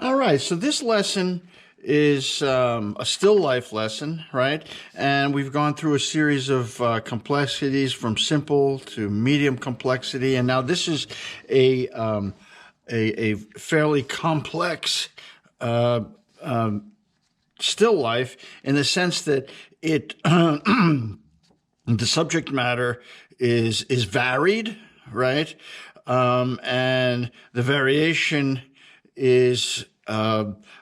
All right, so this lesson is a still life lesson, right? And we've gone through a series of complexities from simple to medium complexity, and now this is a fairly complex still life in the sense that it the subject matter is varied, right? And the variation is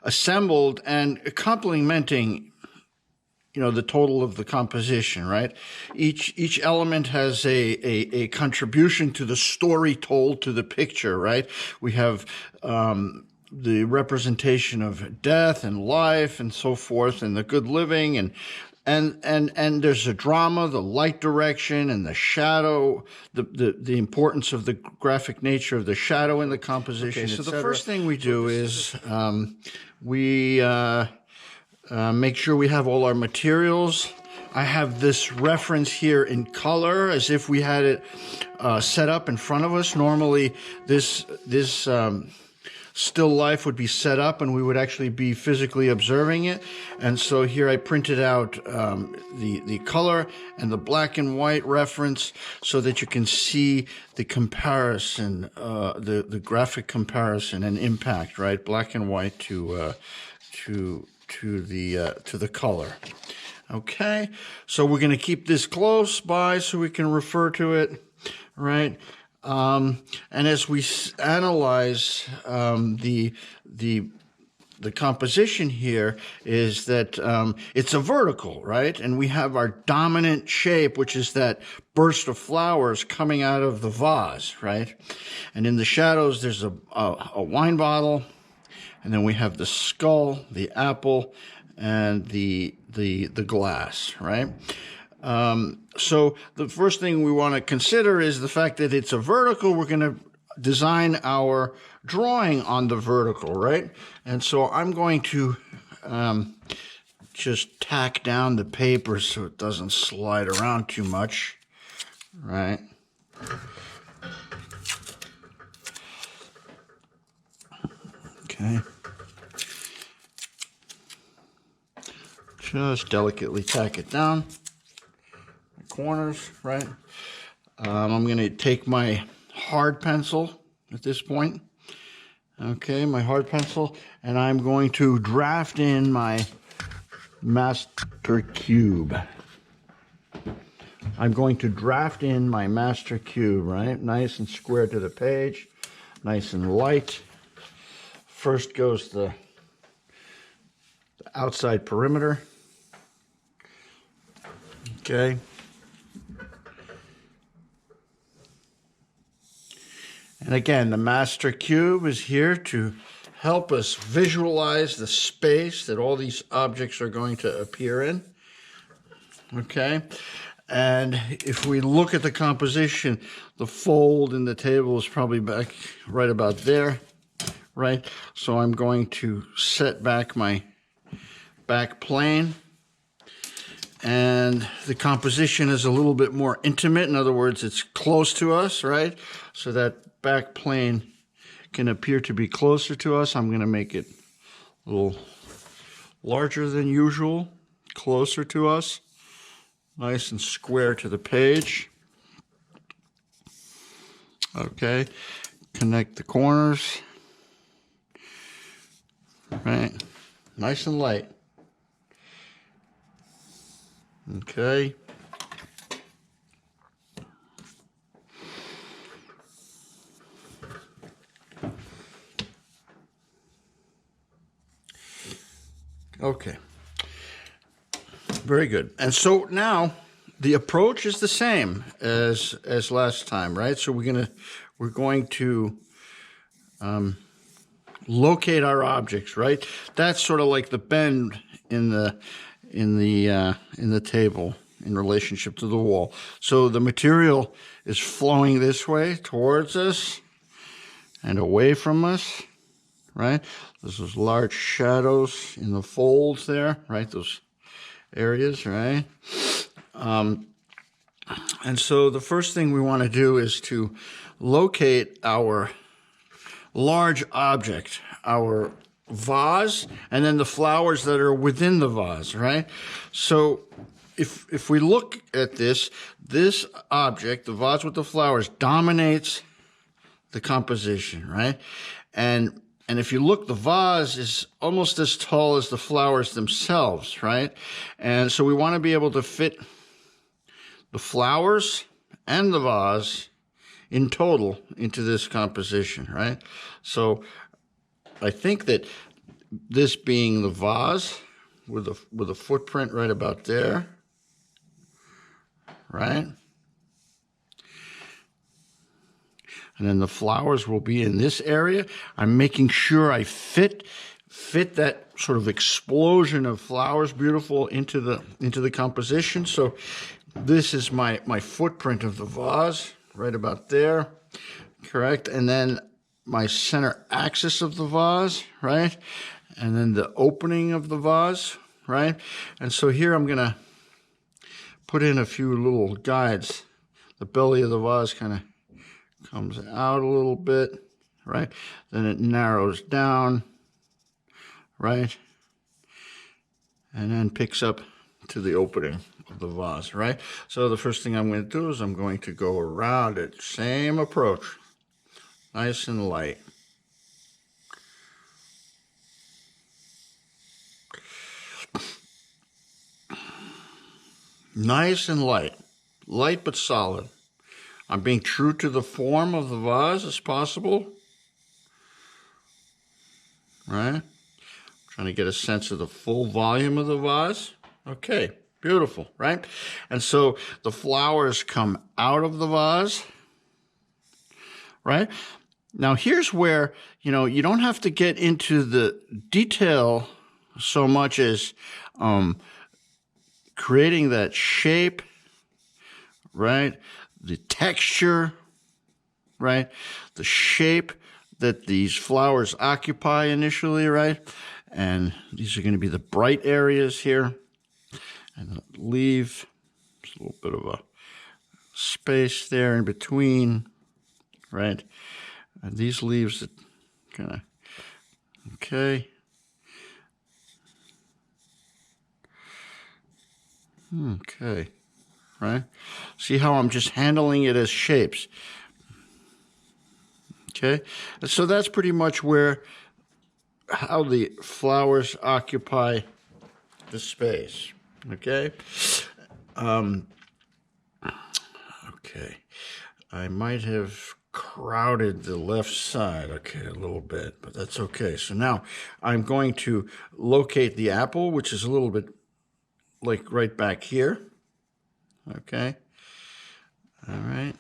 assembled and complementing, the total of the composition, right? Each element has a contribution to the story told, to the picture, right? We have the representation of death and life and so forth, and the good living, and there's a drama, the light direction and the shadow, the importance of the graphic nature of the shadow in the composition. Okay, so the first thing we do is we make sure we have all our materials. I have this reference here in color as if we had it set up in front of us. Normally, this still life would be set up and we would actually be physically observing it. And so here I printed out the color and the black and white reference so that you can see the comparison, the graphic comparison and impact, right? Black and white to the color. Okay, so we're going to keep this close by so we can refer to it, right? And as we analyze the composition here is that it's a vertical, right? And we have our dominant shape, which is that burst of flowers coming out of the vase, right? And in the shadows, there's a wine bottle, and then we have the skull, the apple, and the glass, right? So the first thing we want to consider is the fact that it's a vertical. We're going to design our drawing on the vertical, right? And so I'm going to just tack down the paper so it doesn't slide around too much, right? Okay. Just delicately tack it down. Corners, right? I'm going to take my hard pencil at this point. Okay, my hard pencil, and I'm going to draft in my master cube. I'm going to draft in my master cube, right? Nice and square to the page, nice and light. First goes the outside perimeter. Okay. And again, the master cube is here to help us visualize the space that all these objects are going to appear in. Okay? And if we look at the composition, the fold in the table is probably back right about there, right? So I'm going to set back my back plane. And the composition is a little bit more intimate. In other words, it's close to us, right? So that back plane can appear to be closer to us. I'm going to make it a little larger than usual, closer to us, nice and square to the page. Okay, connect the corners, right? Nice and light. Okay. Okay. Very good. And so now the approach is the same as last time, right? So we're going to locate our objects, right? That's sort of like the bend in the table in relationship to the wall. So the material is flowing this way towards us and away from us, right? There's those large shadows in the folds there, right? Those areas, right? And so the first thing we want to do is to locate our large object, our vase and then the flowers that are within the vase, right? So if we look at this object, the vase with the flowers, dominates the composition, right? And if you look, the vase is almost as tall as the flowers themselves, right? And so we want to be able to fit the flowers and the vase in total into this composition, right? So I think that this being the vase with a footprint right about there, right? And then the flowers will be in this area. I'm making sure I fit that sort of explosion of flowers, beautiful, into the composition. So this is my footprint of the vase right about there, correct? And then my center axis of the vase, right? And then the opening of the vase, right? And so here I'm gonna put in a few little guides. The belly of the vase kind of comes out a little bit, right? Then it narrows down, right? And then picks up to the opening of the vase, right? So the first thing I'm going to do is I'm going to go around it. Same approach, nice and light. Nice and light, light but solid. I'm being true to the form of the vase as possible, right? Trying to get a sense of the full volume of the vase. Okay, beautiful, right? And so the flowers come out of the vase, right? Now here's where, you don't have to get into the detail so much as creating that shape, right? The texture, right? The shape that these flowers occupy initially, right? And these are going to be the bright areas here. And leave just a little bit of a space there in between, right? And these leaves that kind of, okay. Okay, right? See how I'm just handling it as shapes. Okay, and so that's pretty much how the flowers occupy the space. Okay. Okay, I might have crowded the left side, okay, a little bit, but that's okay. So now I'm going to locate the apple, which is a little bit like right back here. Okay. All right.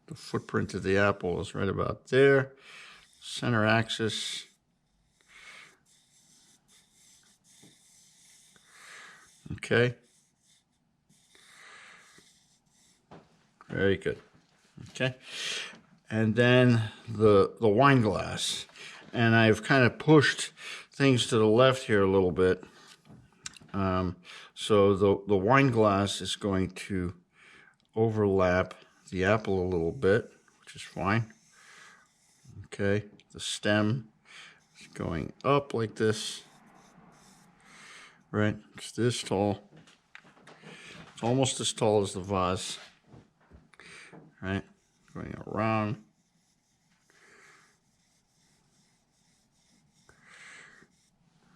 The footprint of the apple is right about there. Center axis. Okay. Very good. Okay. And then the wine glass. And I've kind of pushed things to the left here a little bit. So the wine glass is going to overlap the apple a little bit, which is fine. Okay, the stem is going up like this, right? It's this tall. It's almost as tall as the vase, right? Going around.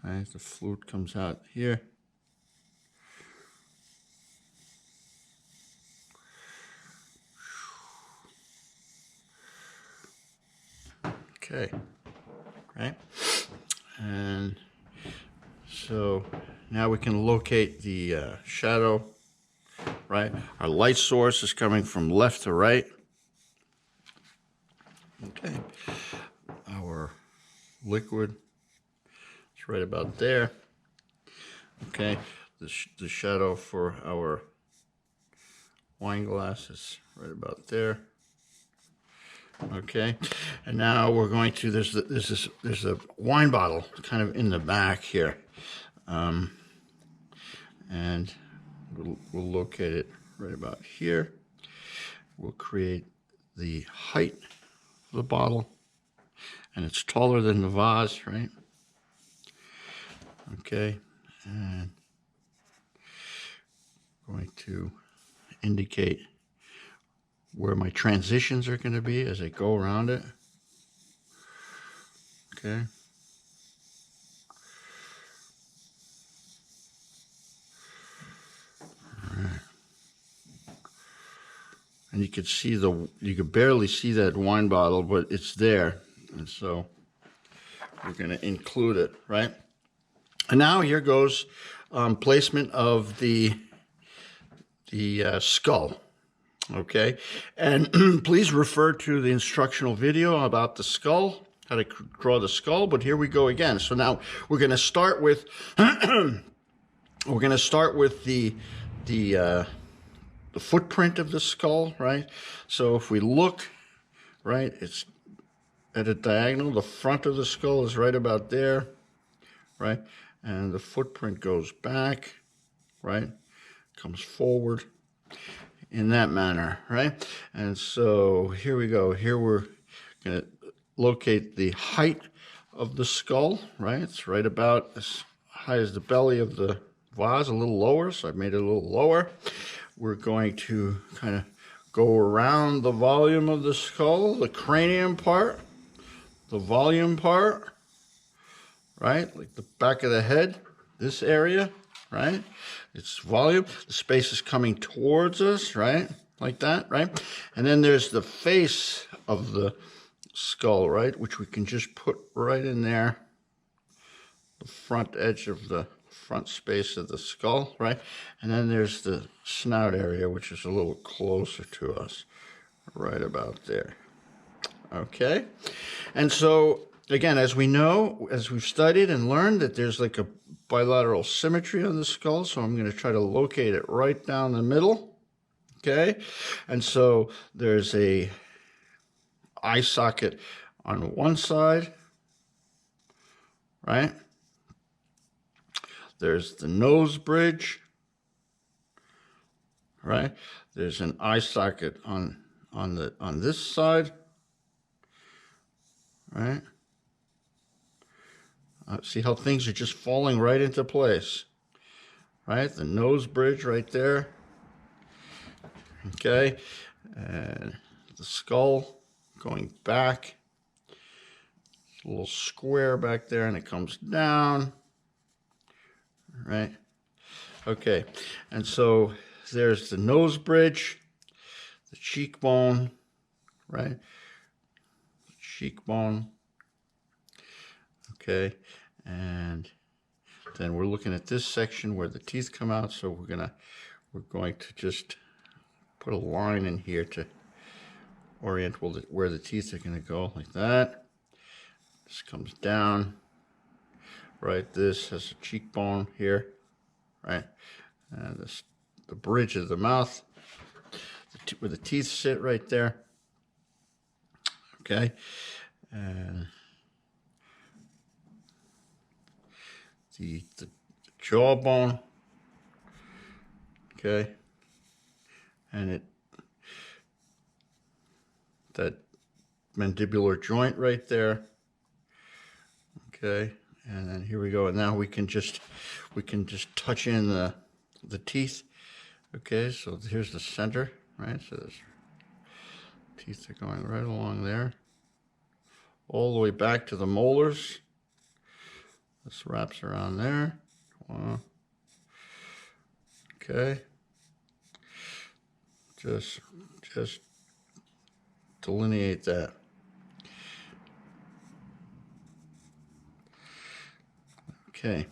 Right, the flute comes out here. Okay, right? And so now we can locate the shadow, right? Our light source is coming from left to right. Okay, our liquid is right about there. Okay, the shadow for our wine glass is right about there. Okay, and now we're going to, there's a wine bottle kind of in the back here, and we'll locate it right about here. We'll create the height of the bottle, and it's taller than the vase, right? Okay, and I'm going to indicate where my transitions are going to be as I go around it. Okay. All right. And you could see you could barely see that wine bottle, but it's there. And so we're going to include it, right? And now here goes placement of the skull. Okay, and please refer to the instructional video about the skull, how to draw the skull. But here we go again. So now we're going to start with the footprint of the skull, right? So if we look, right, it's at a diagonal. The front of the skull is right about there, right, and the footprint goes back, right, comes forward. In that manner, right? And so here we go. Here we're going to locate the height of the skull, right? It's right about as high as the belly of the vase, a little lower, so I've made it a little lower. We're going to kind of go around the volume of the skull, the cranium part, the volume part, right? Like the back of the head, this area, right? It's volume. The space is coming towards us, right? Like that, right? And then there's the face of the skull, right? Which we can just put right in there. The front edge of the front space of the skull, right? And then there's the snout area, which is a little closer to us, right about there. Okay? And so, again, as we know, as we've studied and learned, that there's like a bilateral symmetry on the skull, so I'm going to try to locate it right down the middle, okay? And so there's a eye socket on one side, right? There's the nose bridge, right? There's an eye socket on this side, right? See how things are just falling right into place, right? The nose bridge right there, okay? And the skull going back, a little square back there, and it comes down, right? Okay, and so there's the nose bridge, the cheekbone, right? Cheekbone, okay? And then we're looking at this section where the teeth come out, so we're going to just put a line in here to orient where the teeth are going to go, like that. This comes down, right? This has a cheekbone here, right? And the bridge of the mouth, where the teeth sit right there, okay? And the jawbone, okay, and that mandibular joint right there, okay, and then here we go, and now we can just touch in the teeth, okay. So here's the center, right? So the teeth are going right along there, all the way back to the molars. This wraps around there. Okay. Just delineate that. Okay.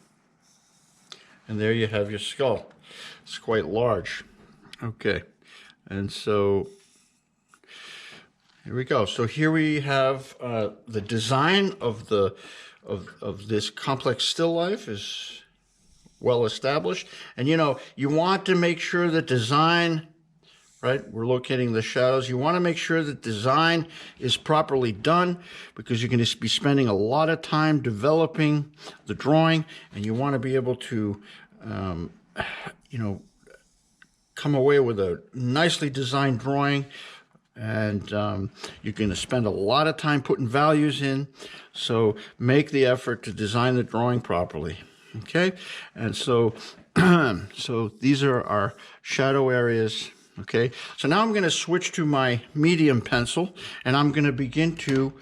And there you have your skull. It's quite large. Okay. And so here we go. So here we have the design of this complex still life is well established. And you want to make sure that design, right? We're locating the shadows. You want to make sure that design is properly done, because you're going to be spending a lot of time developing the drawing, and you want to be able to, come away with a nicely designed drawing And you're going to spend a lot of time putting values in. So make the effort to design the drawing properly. Okay? And so, so these are our shadow areas. Okay? So now I'm going to switch to my medium pencil, and I'm going to begin to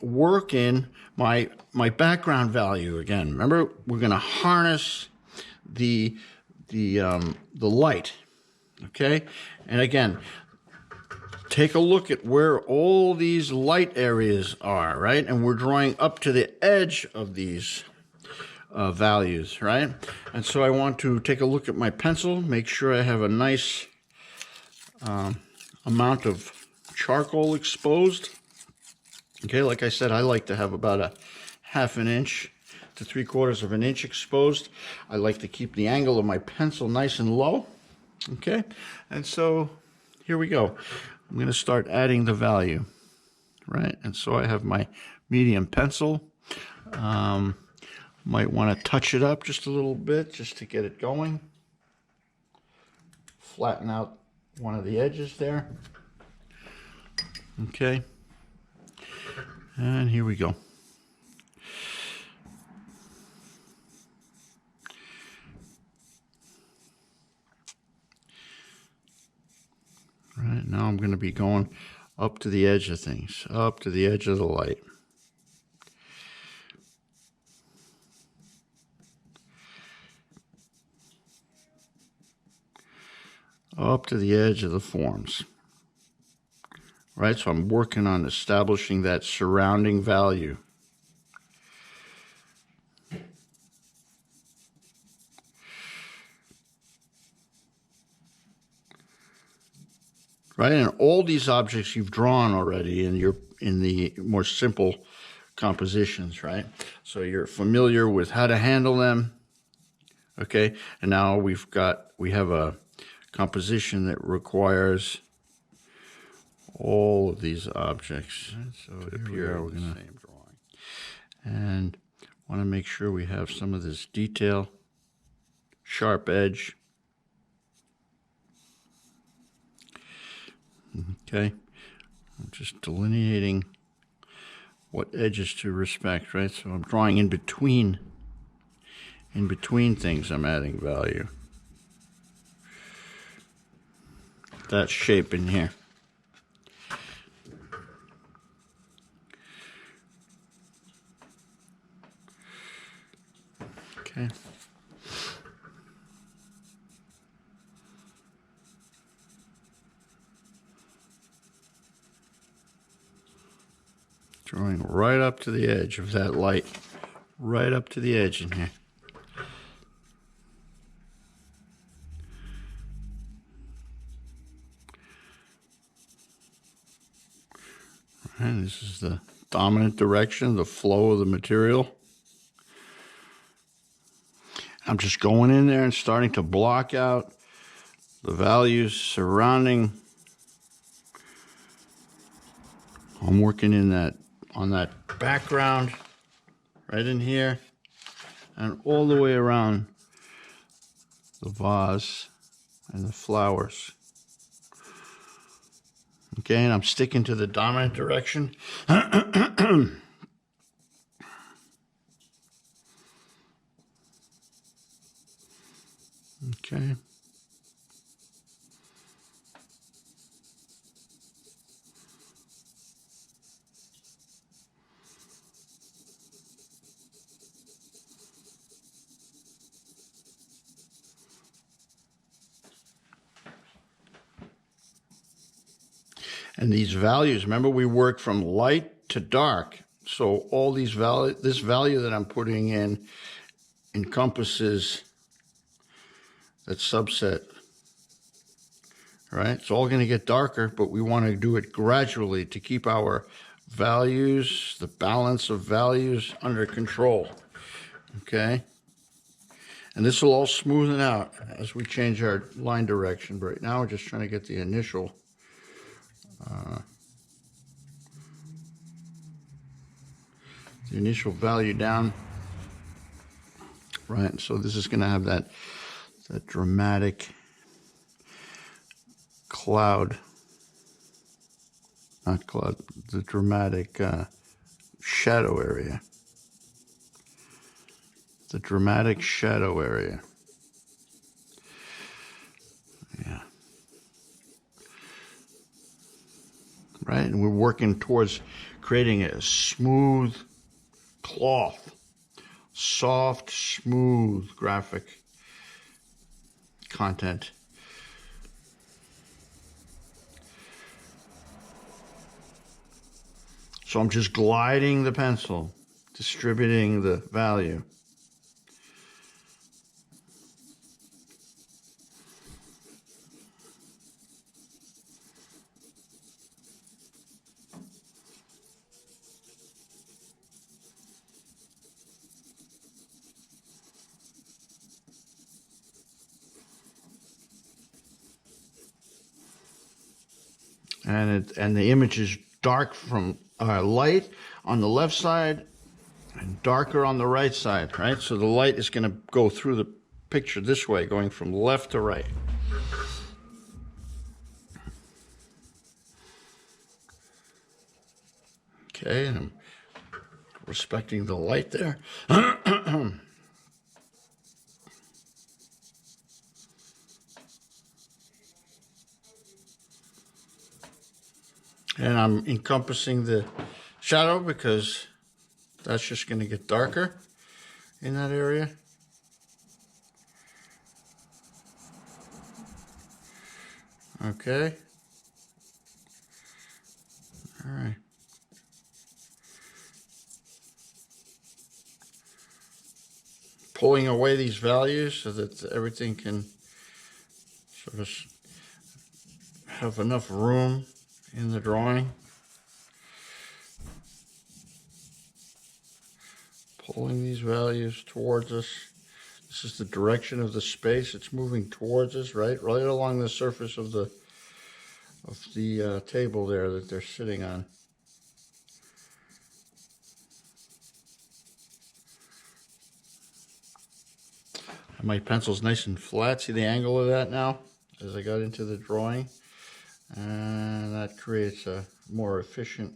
work in my background value again. Remember, we're going to harness the light. Okay? And again, take a look at where all these light areas are, right? And we're drawing up to the edge of these values, right? And so I want to take a look at my pencil, make sure I have a nice amount of charcoal exposed. Okay, like I said, I like to have about a 1/2 inch to 3/4 of an inch exposed. I like to keep the angle of my pencil nice and low. Okay, and so here we go. I'm going to start adding the value, right? And so I have my medium pencil. Might want to touch it up just a little bit just to get it going. Flatten out one of the edges there. Okay. And here we go. All right, now I'm going to be going up to the edge of things, up to the edge of the light. Up to the edge of the forms. Right, so I'm working on establishing that surrounding value. Right, and all these objects you've drawn already in the more simple compositions, right? So you're familiar with how to handle them. Okay, and now we have a composition that requires all of these objects so to appear in the same drawing. And want to make sure we have some of this detail, sharp edge. Okay, I'm just delineating what edges to respect, right? So I'm drawing in between things. I'm adding value. That shape in here. Okay. Drawing right up to the edge of that light, right up to the edge in here. And this is the dominant direction, the flow of the material. I'm just going in there and starting to block out the values surrounding. I'm working on that background right in here and all the way around the vase and the flowers. Okay, and I'm sticking to the dominant direction. Okay. And these values, remember we worked from light to dark. So all these this value that I'm putting in encompasses that subset, right? It's all going to get darker, but we want to do it gradually to keep our values, the balance of values under control, okay? And this will all smoothen out as we change our line direction. But right now we're just trying to get the initial value down, right? So this is going to have that dramatic cloud not cloud, the dramatic shadow area. The dramatic shadow area. Yeah. Right? And we're working towards creating a smooth cloth, soft, smooth graphic content. So I'm just gliding the pencil, distributing the value. And the image is dark from light on the left side and darker on the right side, right? So the light is going to go through the picture this way, going from left to right. Okay, and I'm respecting the light there. And I'm encompassing the shadow because that's just going to get darker in that area. Okay. All right. Pulling away these values so that everything can sort of have enough room in the drawing. Pulling these values towards us. This is the direction of the space. It's moving towards us, right along the surface of the table there that they're sitting on. My pencil's nice and flat. See the angle of that now as I got into the drawing? And that creates a more efficient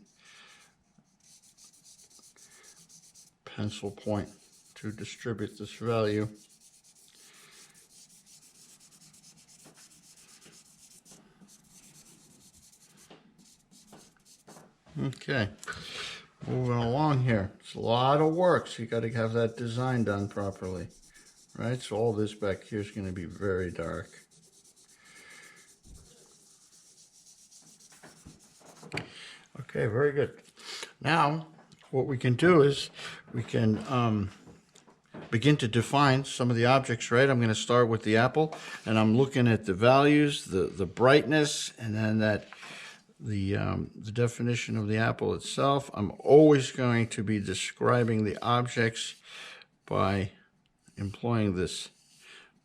pencil point to distribute this value. Okay, moving along here. It's a lot of work, so you got to have that design done properly. Right, so all this back here is going to be very dark. Okay, very good. Now, what we can do is we can begin to define some of the objects, right? I'm going to start with the apple, and I'm looking at the values, the brightness, and then the definition of the apple itself. I'm always going to be describing the objects by employing this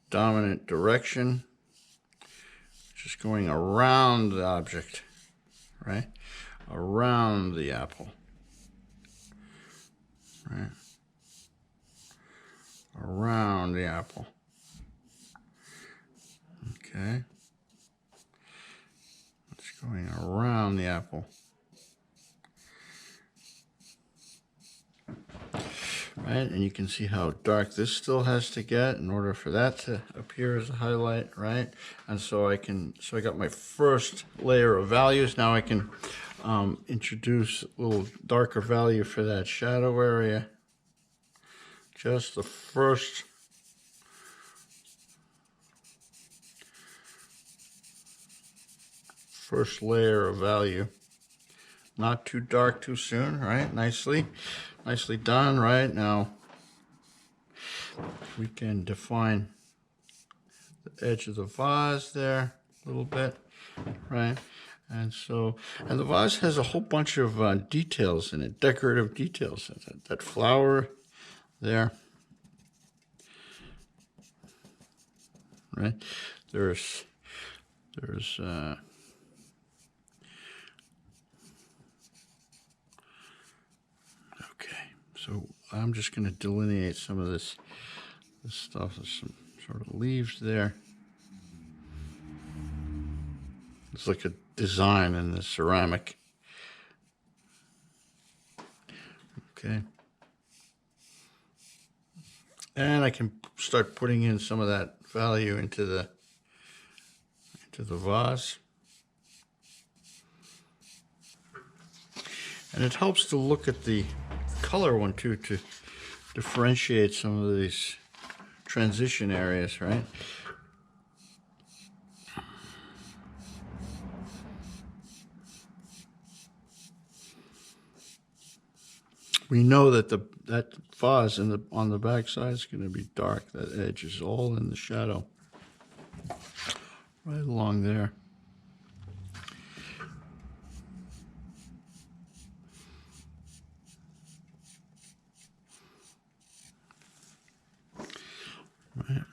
dominant direction, just going around the object, right? Around the apple, right? Around the apple. Okay. It's going around the apple. Right, and you can see how dark this still has to get in order for that to appear as a highlight, right? And so I got my first layer of values. Now I can introduce a little darker value for that shadow area. Just the first layer of value. Not too dark too soon, right? Nicely done, right? Now we can define the edge of the vase there a little bit, right? And the vase has a whole bunch of details in it, decorative details. That flower there, right? There's so I'm just going to delineate some of this stuff. There's some sort of leaves there. It's like a design in the ceramic. Okay. And I can start putting in some of that value into the vase. And it helps to look at the color one too, to differentiate some of these transition areas, right? We know that that vase on the back side is going to be dark. That edge is all in the shadow, right along there. Right.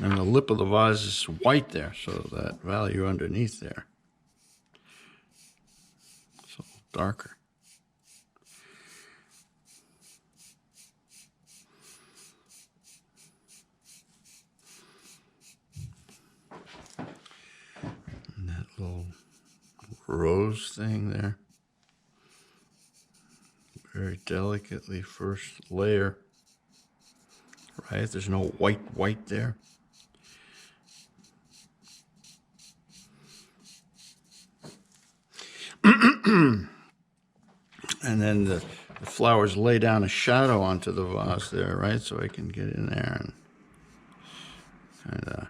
And the lip of the vase is white there, so that value underneath there is a little darker. And that little rose thing there, very delicately first layer, right? There's no white there. And then the flowers lay down a shadow onto the vase there, right? So I can get in there and kind of...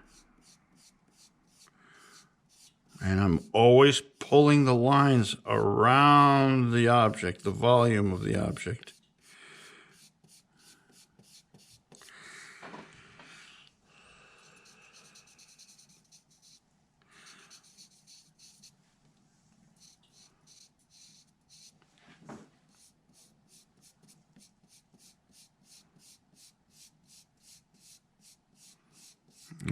And I'm always pulling the lines around the object, the volume of the object.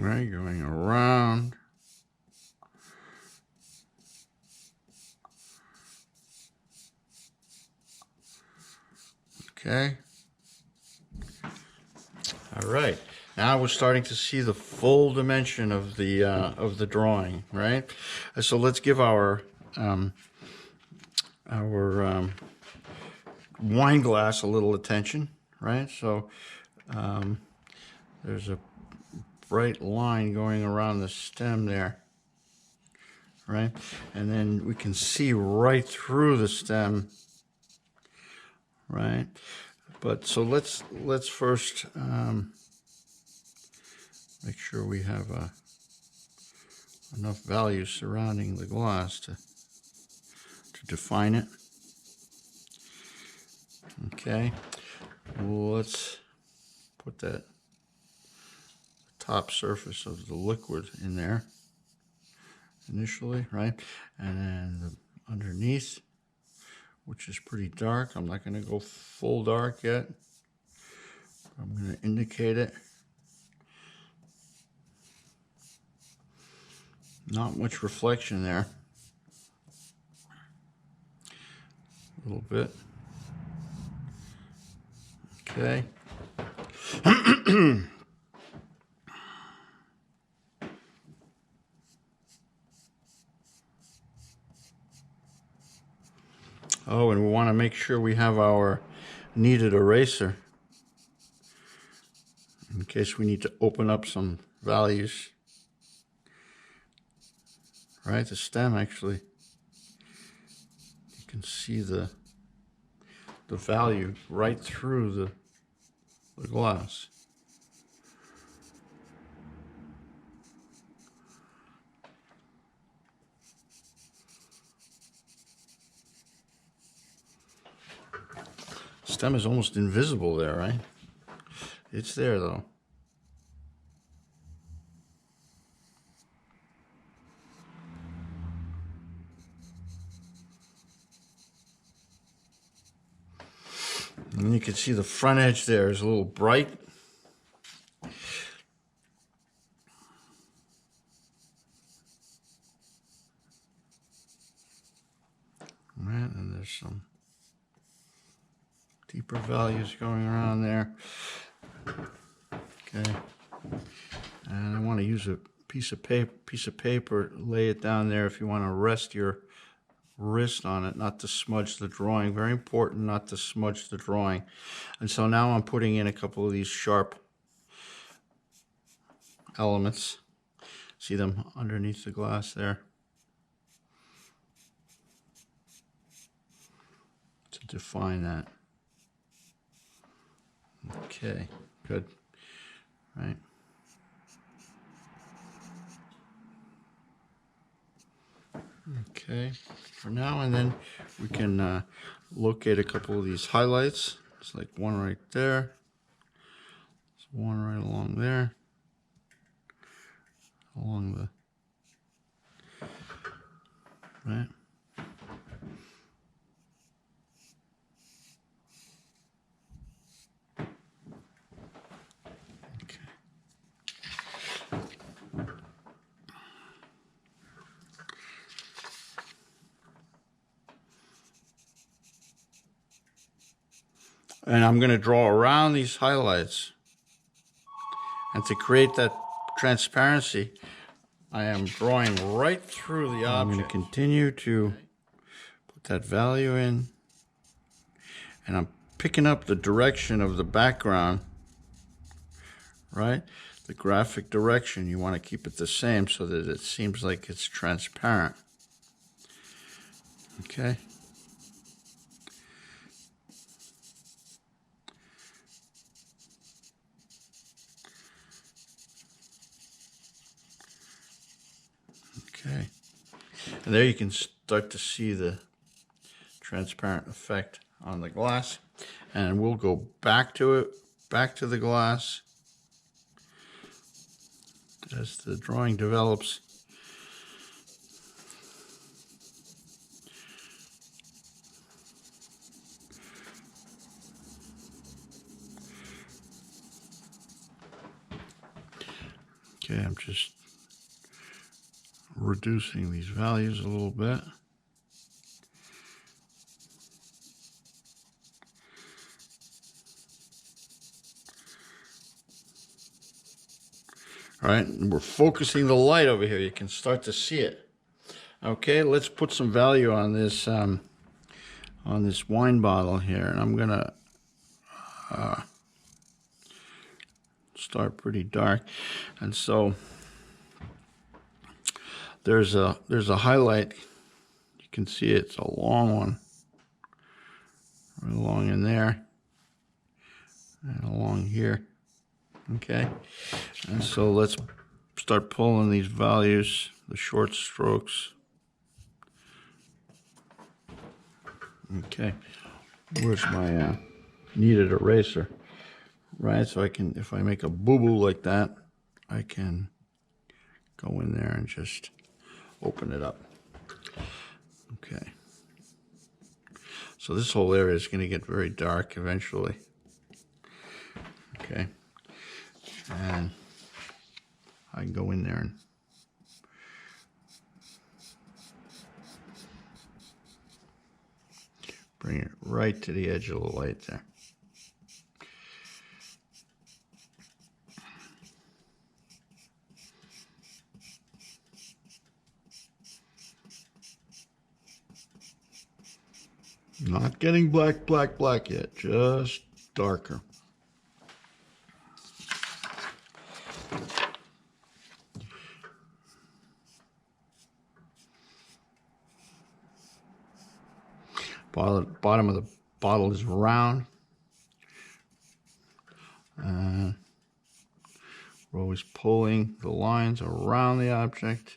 Right, going around. Okay. All right. Now we're starting to see the full dimension of the drawing, right? So let's give our wine glass a little attention, right? So there's a bright line going around the stem there, right? And then we can see right through the stem, right? But so let's first make sure we have enough value surrounding the glass to define it. Okay, let's put that top surface of the liquid in there initially, right? And then the underneath, which is pretty dark. I'm not going to go full dark yet. I'm going to indicate it. Not much reflection there. A little bit. Okay. Oh, and we want to make sure we have our kneaded eraser in case we need to open up some values. Right, the stem actually, you can see the value right through the glass. Stem is almost invisible there, right? It's there though. And you can see the front edge there is a little bright. Right, and there's some deeper values going around there. Okay, and I want to use a piece of paper, lay it down there if you want to rest your wrist on it, not to smudge the drawing. Very important not to smudge the drawing. And so now I'm putting in a couple of these sharp elements. See them underneath the glass there? To define that. Okay, good. Right. Okay, for now, and then we can locate a couple of these highlights. It's like one right there. There's one right along there. Along the, right? Okay. And I'm going to draw around these highlights. And to create that transparency, I am drawing right through the object. I'm going to continue to put that value in. And I'm picking up the direction of the background, right? The graphic direction. You want to keep it the same so that it seems like it's transparent. Okay. Okay, and there you can start to see the transparent effect on the glass. And we'll go back to it, back to the glass as the drawing develops. Okay, I'm just reducing these values a little bit. All right, and we're focusing the light over here. You can start to see it. Okay, let's put some value on this wine bottle here, and I'm gonna start pretty dark. And so there's a highlight. You can see it's a long one, right along in there, and along here. Okay, and so let's start pulling these values, the short strokes. Okay, where's my kneaded eraser? Right, so I can, if I make a boo-boo like that, I can go in there and just open it up. Okay, so this whole area is going to get very dark eventually. Okay, and I can go in there and bring it right to the edge of the light there. Not getting black, black, black yet, just darker. Bottom of the bottle is round. And we're always pulling the lines around the object.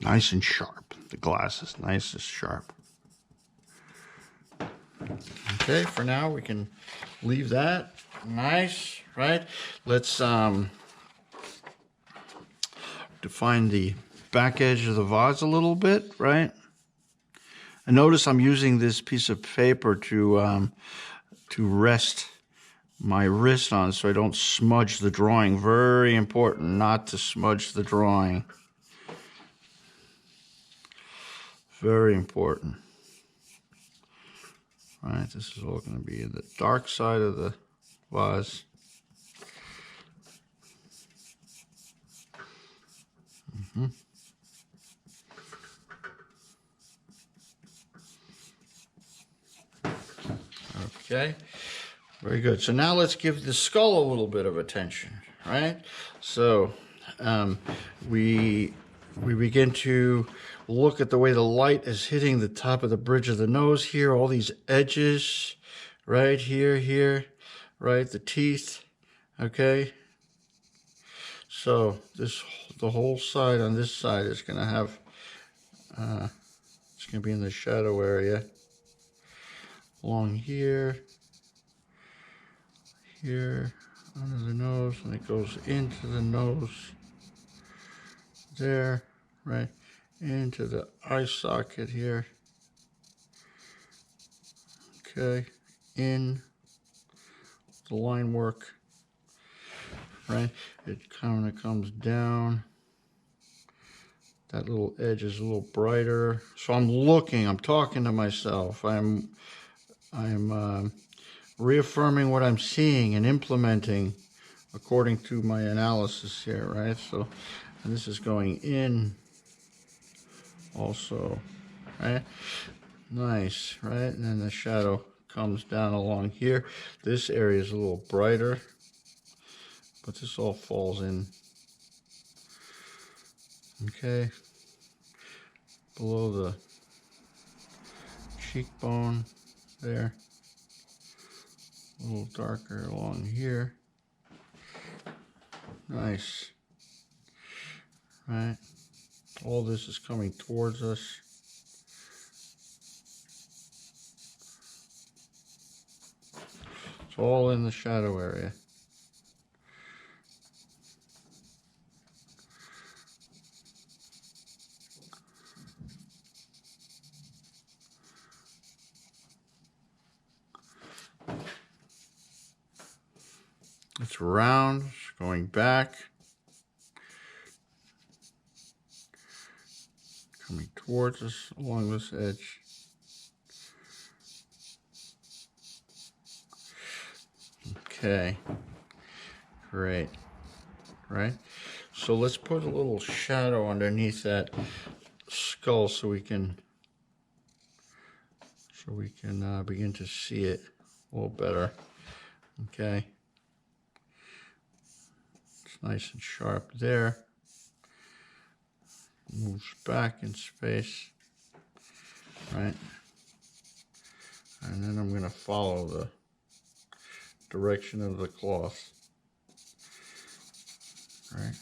Nice and sharp. The glass is nice and sharp. Okay, for now we can leave that nice, right? Let's define the back edge of the vase a little bit, right? And notice I'm using this piece of paper to rest my wrist on so I don't smudge the drawing. Very important not to smudge the drawing. Very important. All right, this is all going to be in the dark side of the vase. Okay, very good. So now let's give the skull a little bit of attention, right? So we begin to look at the way the light is hitting the top of the bridge of the nose here, all these edges, right here, right, the teeth, okay? So the whole side on this side is going to have, it's going to be in the shadow area. Along here, under the nose, and it goes into the nose, there, right, into the eye socket here, okay, in the line work, right, it kind of comes down. That little edge is a little brighter. So I'm talking to myself. I'm reaffirming what I'm seeing and implementing according to my analysis here, right? So, and this is going in also, right? Nice, right? And then the shadow comes down along here. This area is a little brighter, but this all falls in, okay? Below the cheekbone. There, a little darker along here. Nice, right? All this is coming towards us. It's all in the shadow area. It's round, it's going back, coming towards us along this edge. Okay, great, right? So let's put a little shadow underneath that skull so we can begin to see it a little better. Okay. Nice and sharp there. Moves back in space, right? And then I'm going to follow the direction of the cloth, right?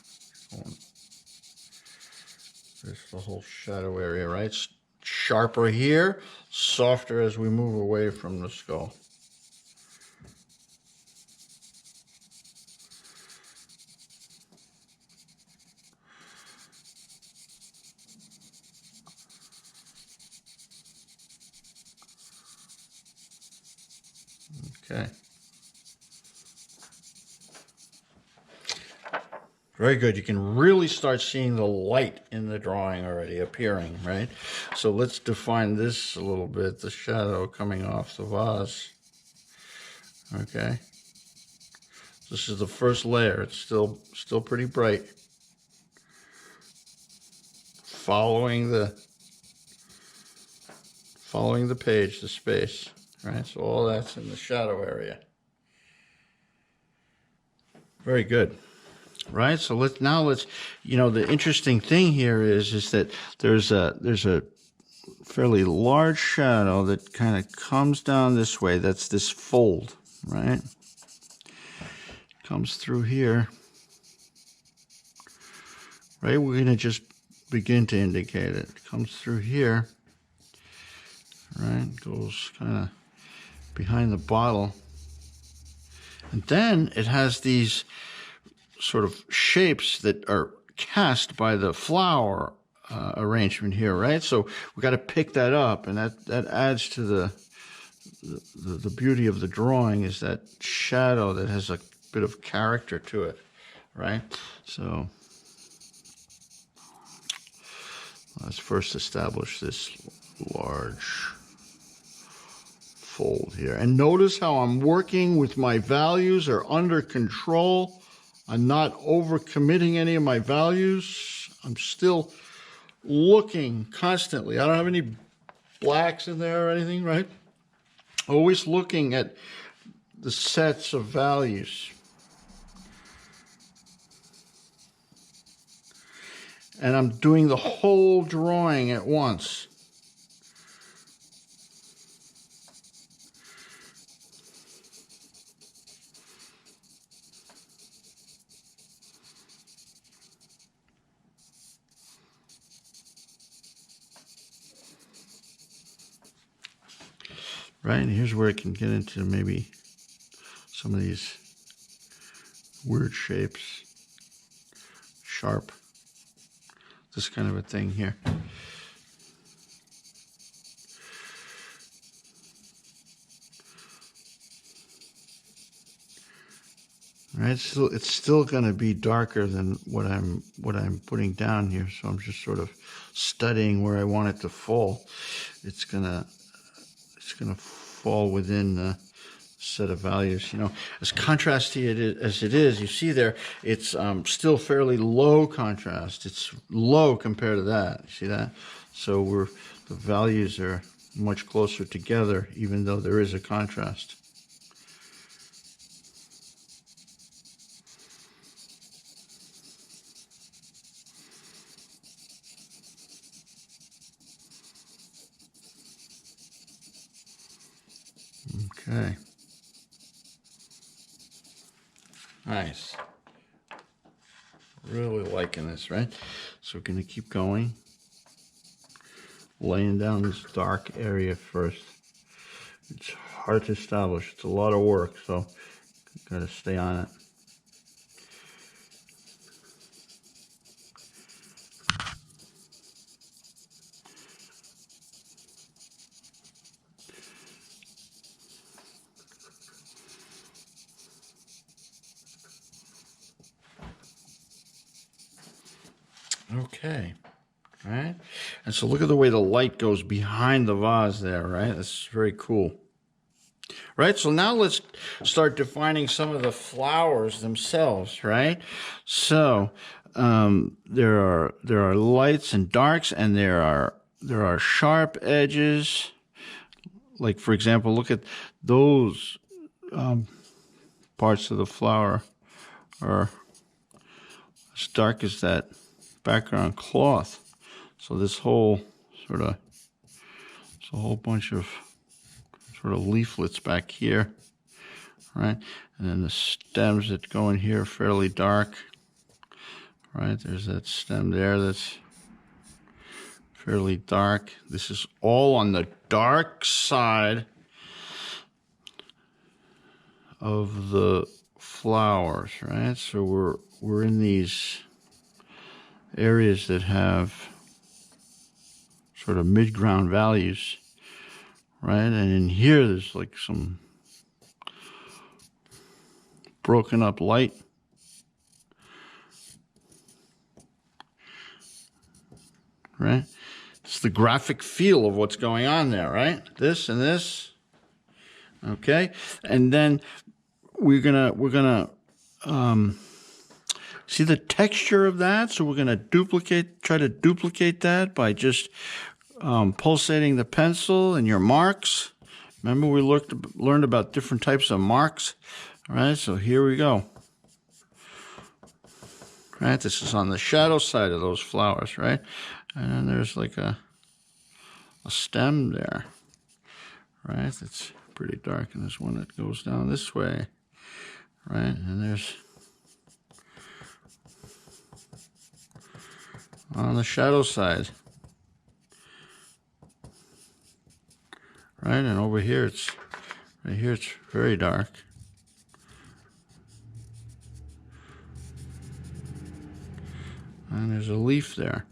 There's the whole shadow area, right? Sharper here, softer as we move away from the skull. Okay. Very good. You can really start seeing the light in the drawing already appearing, right? So let's define this a little bit, the shadow coming off the vase. Okay. This is the first layer. It's still pretty bright. Following the page, the space, right? So all that's in the shadow area. Very good. Right, so let's the interesting thing here is that there's a fairly large shadow that kind of comes down this way. That's this fold, right? Comes through here. Right, we're going to just begin to indicate it. Comes through here, right? Goes kind of behind the bottle, and then it has these sort of shapes that are cast by the flower arrangement here, right? So we got to pick that up, and that adds to the beauty of the drawing, is that shadow that has a bit of character to it, right? So let's first establish this large fold here. And notice how I'm working with my values are under control. I'm not overcommitting any of my values. I'm still looking constantly. I don't have any blacks in there or anything, right? Always looking at the sets of values. And I'm doing the whole drawing at once. Right, and here's where it can get into maybe some of these weird shapes, sharp, this kind of a thing here. Right, so it's still going to be darker than what I'm putting down here. So I'm just sort of studying where I want it to fall. It's gonna fall within the set of values. You know, as contrasty as it is, you see there, it's still fairly low contrast. It's low compared to that. You see that? So the values are much closer together, even though there is a contrast. Okay. Nice. Really liking this, right? So we're going to keep going. Laying down this dark area first. It's hard to establish. It's a lot of work, so got to stay on it. Okay, right? And so look at the way the light goes behind the vase there, right? That's very cool. Right, so now let's start defining some of the flowers themselves, right? So there are lights and darks, and there are sharp edges. Like, for example, look at those parts of the flower are as dark as that background cloth. So this whole it's a whole bunch of sort of leaflets back here, right? And then the stems that go in here are fairly dark, right? There's that stem there that's fairly dark. This is all on the dark side of the flowers, right? So we're in these areas that have sort of mid-ground values, right? And in here there's like some broken up light. Right? It's the graphic feel of what's going on there, right? This and this. Okay? And then we're gonna see the texture of that. So we're gonna try to duplicate that by just pulsating the pencil and your marks. Remember, we learned about different types of marks. All right, so here we go. Right, this is on the shadow side of those flowers, right? And then there's like a stem there, right? That's pretty dark, and there's one that goes down this way, right? And there's on the shadow side, right? And over here, it's very dark. And there's a leaf there.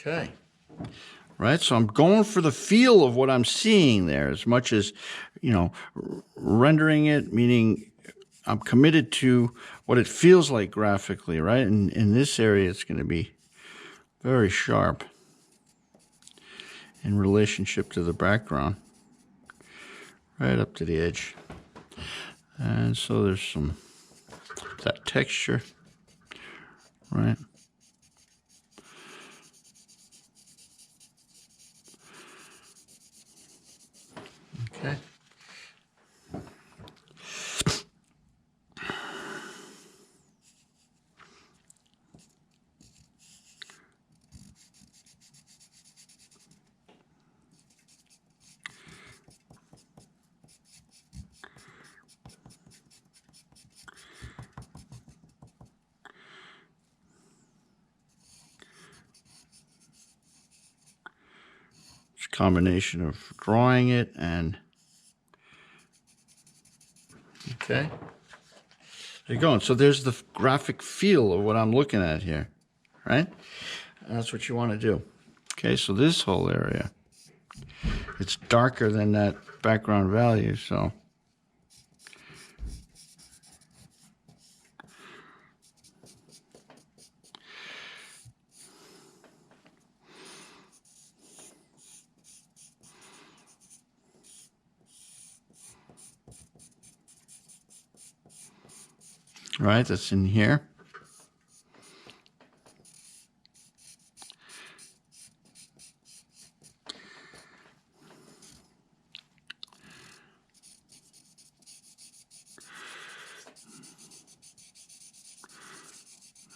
Okay. Right, so I'm going for the feel of what I'm seeing there as much as, rendering it, meaning I'm committed to what it feels like graphically, right? And in this area, it's going to be very sharp in relationship to the background, right up to the edge. And so there's that texture, right? Okay. It's a combination of drawing it and, okay. There you go. So there's the graphic feel of what I'm looking at here, right? And that's what you want to do. Okay, so this whole area, it's darker than that background value, so. Right, that's in here.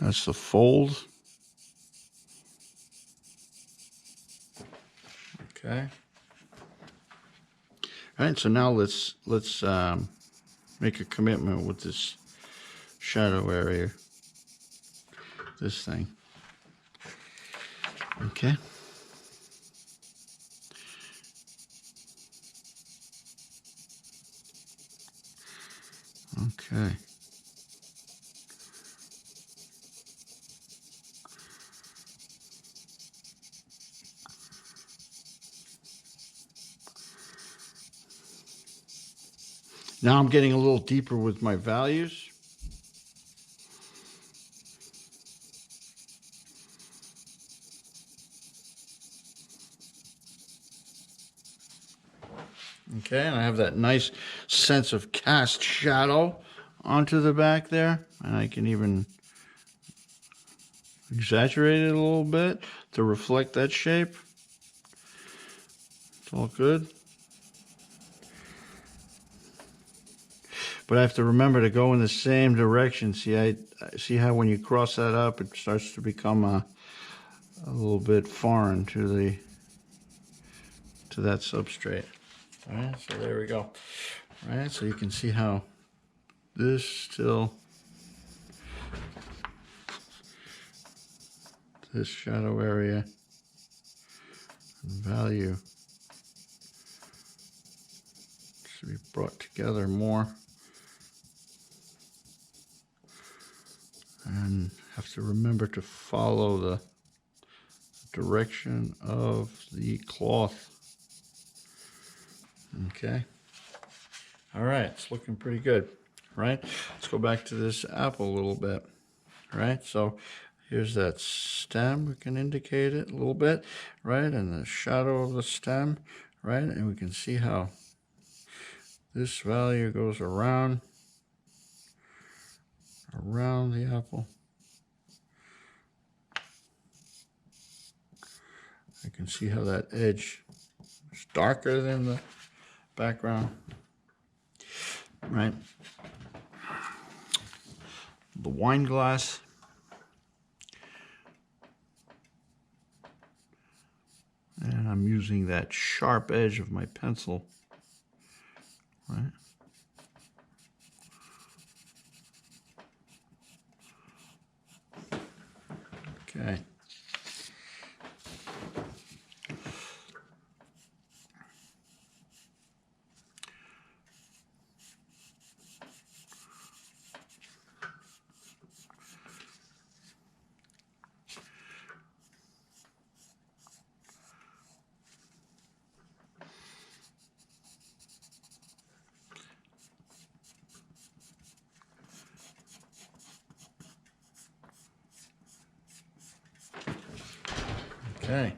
That's the fold. Okay. All right, so now let's make a commitment with this shadow area, this thing. Okay. Okay. Now I'm getting a little deeper with my values. Okay, and I have that nice sense of cast shadow onto the back there. And I can even exaggerate it a little bit to reflect that shape. It's all good. But I have to remember to go in the same direction. See, I see how when you cross that up, it starts to become a little bit foreign to that substrate. All right, so there we go. All right, so you can see how this still, this shadow area and value should be brought together more. And have to remember to follow the direction of the cloth. Okay. All right, it's looking pretty good, right? Let's go back to this apple a little bit, right? So here's that stem. We can indicate it a little bit, right? And the shadow of the stem, right? And we can see how this value goes around the apple. I can see how that edge is darker than the background, right? The wine glass. And I'm using that sharp edge of my pencil, right? Okay. Okay.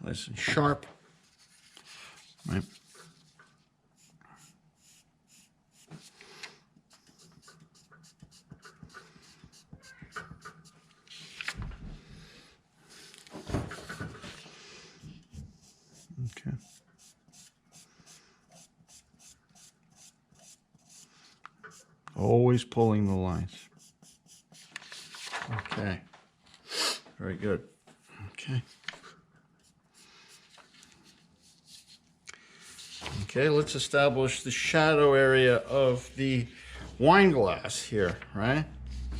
Nice and sharp. Right. Okay. Always pulling the lines. Okay. Very good. Okay. Okay, let's establish the shadow area of the wine glass here, right?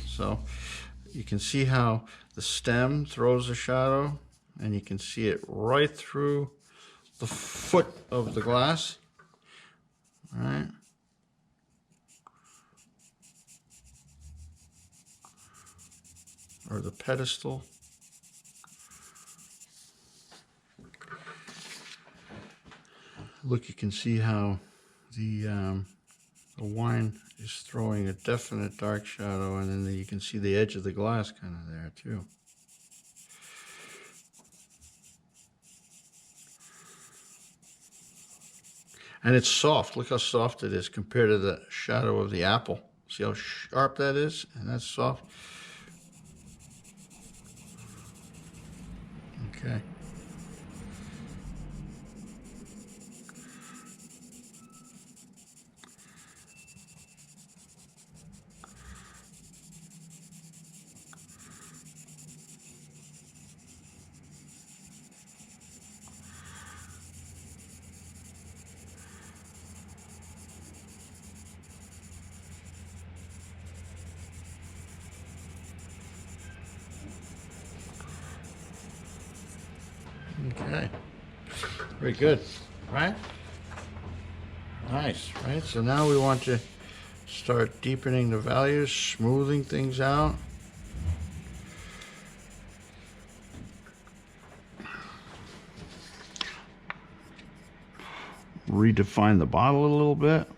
So you can see how the stem throws a shadow, and you can see it right through the foot of the glass, all right? Or the pedestal. Look, you can see how the wine is throwing a definite dark shadow, and then you can see the edge of the glass kind of there too. And it's soft. Look how soft it is compared to the shadow of the apple. See how sharp that is? And that's soft. Okay. Okay. Very good. Right? Nice, right? So now we want to start deepening the values, smoothing things out. Redefine the bottle a little bit.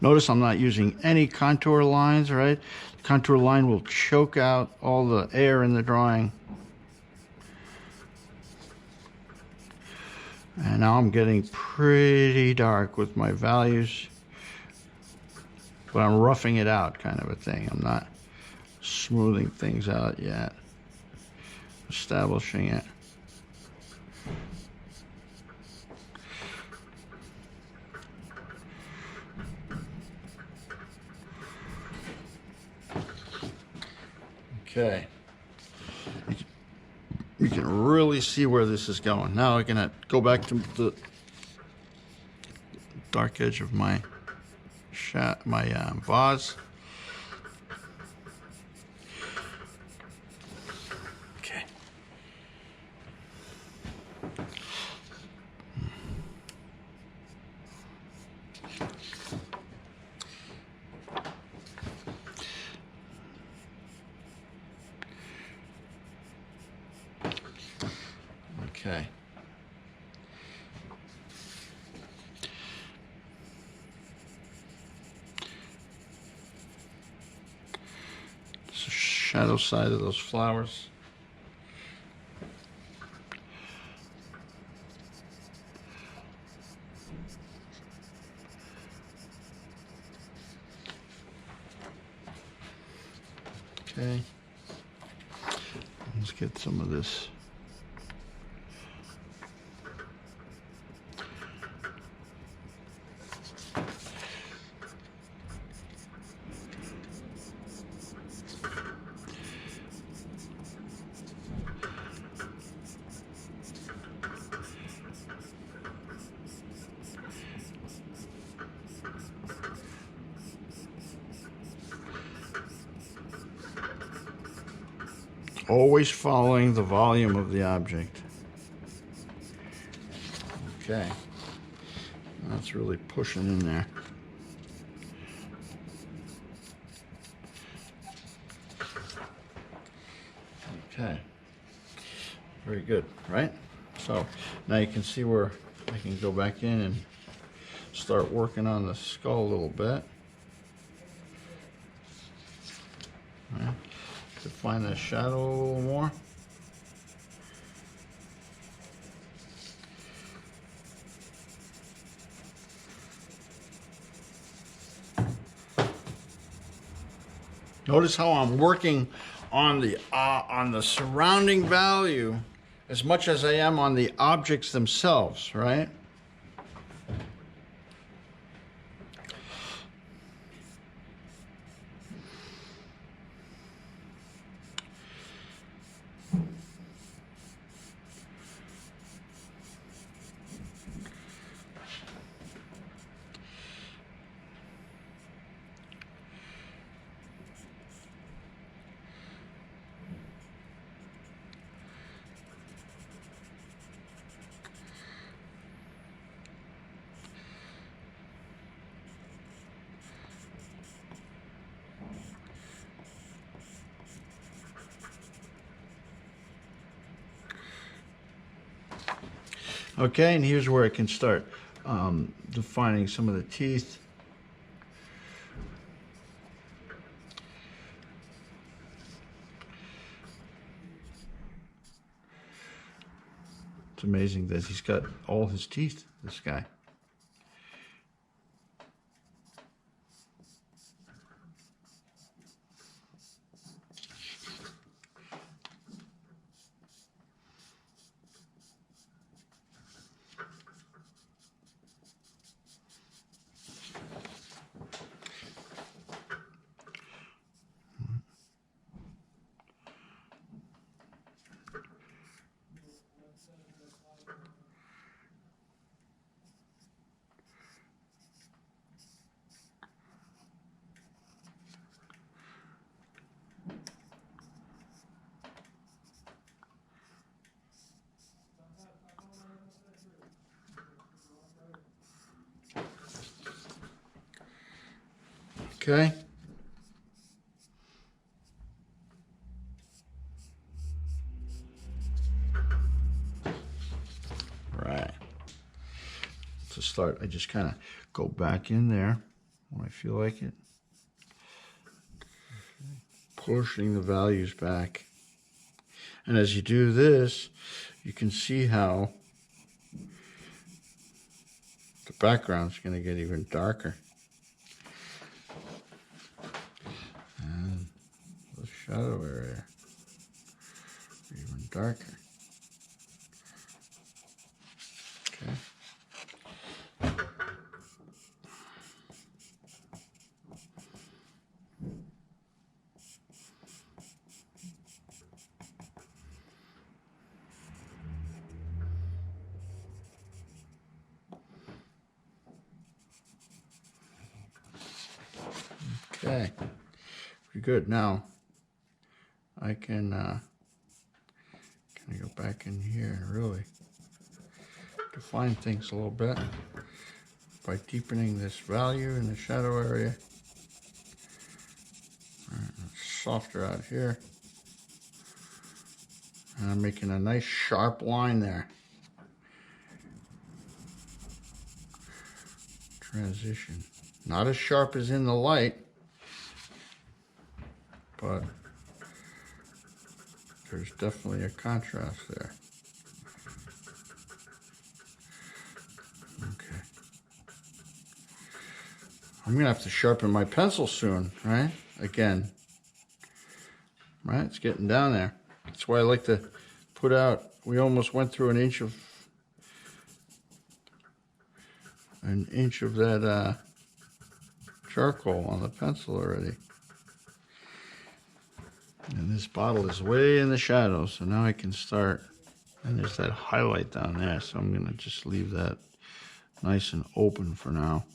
Notice I'm not using any contour lines, right? The contour line will choke out all the air in the drawing. And now I'm getting pretty dark with my values, but I'm roughing it out kind of a thing. I'm not smoothing things out yet. Establishing it. Okay. You can really see where this is going. Now I can go back to the dark edge of my vase. Okay. Okay. It's the shadow side of those flowers. Okay. Let's get some of this. Always following the volume of the object. Okay. That's really pushing in there. Okay. Very good, right? So now you can see where I can go back in and start working on the skull a little bit. Right. Define the shadow a little more. Notice how I'm working on the surrounding value as much as I am on the objects themselves, right? Okay, and here's where I can start defining some of the teeth. It's amazing that he's got all his teeth, this guy. Okay. Right. To start, I just kind of go back in there when I feel like it. Pushing the values back. And as you do this, you can see how the background's going to get even darker. And the shadow area even darker. Okay. Okay, pretty good. Now I can go back in here and really define things a little bit by deepening this value in the shadow area. All right, it's softer out here. And I'm making a nice sharp line there. Transition. Not as sharp as in the light, but there's definitely a contrast there. Okay. I'm gonna have to sharpen my pencil soon, right? Again. Right, it's getting down there. That's why I like to put out, we almost went through an inch of that charcoal on the pencil already. And this bottle is way in the shadow, so now I can start, and there's that highlight down there, so I'm gonna just leave that nice and open for now.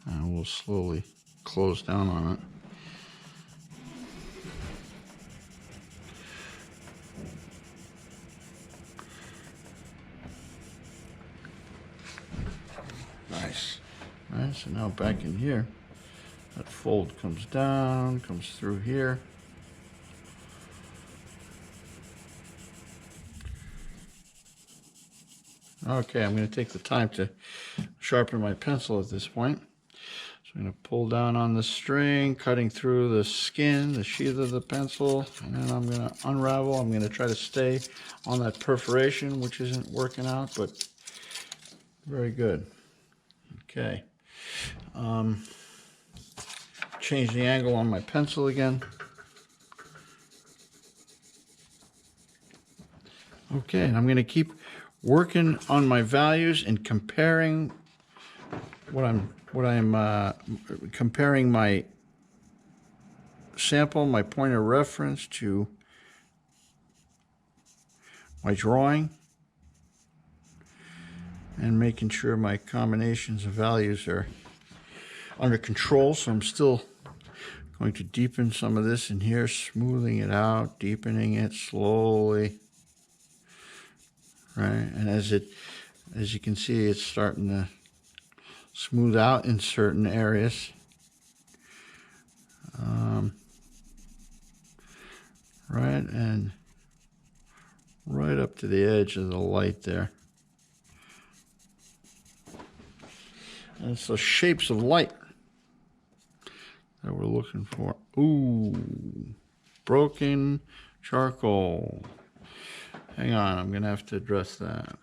And we'll slowly close down on it. Nice. All right, so now back in here, that fold comes down, comes through here. Okay, I'm going to take the time to sharpen my pencil at this point. So I'm going to pull down on the string, cutting through the skin, the sheath of the pencil, and then I'm going to unravel. I'm going to try to stay on that perforation, which isn't working out, but very good. Okay. Change the angle on my pencil again. Okay, and I'm going to keep working on my values and comparing comparing my sample, my point of reference to my drawing, and making sure my combinations of values are under control. So I'm still going to deepen some of this in here, smoothing it out, deepening it slowly. Right, and as you can see, it's starting to smooth out in certain areas. Right, and right up to the edge of the light there. And it's the shapes of light that we're looking for. Ooh, broken charcoal. Hang on, I'm going to have to address that.